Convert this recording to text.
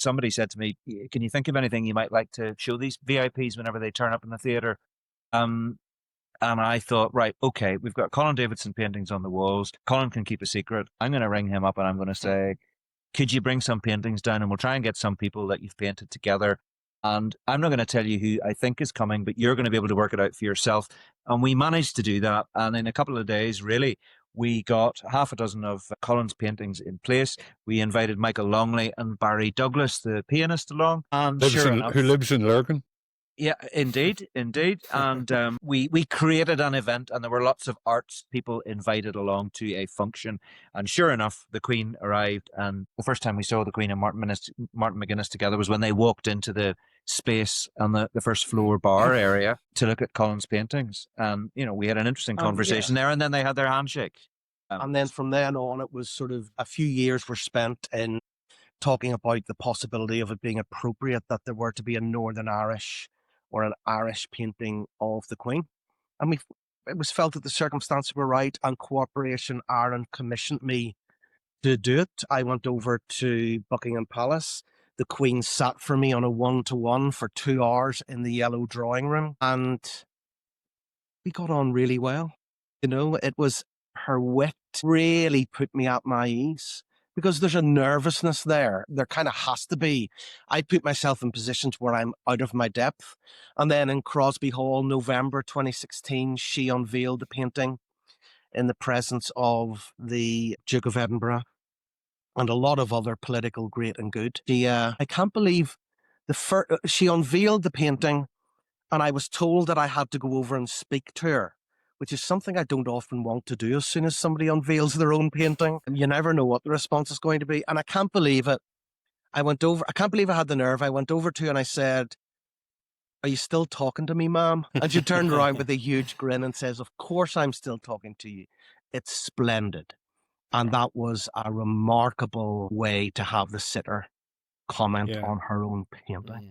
somebody said to me, can you think of anything you might like to show these VIPs whenever they turn up in the theatre? Um, and I thought, right, okay, we've got Colin Davidson paintings on the walls. Colin can keep a secret. I'm going to ring him up and I'm going to say, could you bring some paintings down, and we'll try and get some people that you've painted together. And I'm not going to tell you who I think is coming, but you're going to be able to work it out for yourself. And we managed to do that. And in a couple of days, really, we got half a dozen of Colin's paintings in place. We invited Michael Longley and Barry Douglas, the pianist, along. And sure enough, who lives in Lurgan. yeah, indeed. And we created an event, and there were lots of arts people invited along to a function. And sure enough, the Queen arrived, and the first time we saw the Queen and Martin McGuinness together was when they walked into the space on the first floor bar area to look at Colin's paintings. And, we had an interesting conversation there, and then they had their handshake. And then from then on, it was sort of a few years were spent in talking about the possibility of it being appropriate that there were to be a Northern Irish or an Irish painting of the Queen. And it was felt that the circumstances were right, and Cooperation Ireland commissioned me to do it. I went over to Buckingham Palace. The Queen sat for me on a 1-to-1 for 2 hours in the yellow drawing room, and we got on really well. It was her wit really put me at my ease, because there's a nervousness there. There kind of has to be. I put myself in positions where I'm out of my depth. And then in Crosby Hall, November 2016, she unveiled the painting in the presence of the Duke of Edinburgh and a lot of other political great and good. I can't believe she unveiled the painting, and I was told that I had to go over and speak to her, which is something I don't often want to do as soon as somebody unveils their own painting. You never know what the response is going to be. And I can't believe it. I can't believe I had the nerve. I went over to her and I said, "Are you still talking to me, ma'am?" And she turned around with a huge grin and says, "Of course I'm still talking to you. It's splendid." And that was a remarkable way to have the sitter comment on her own painting.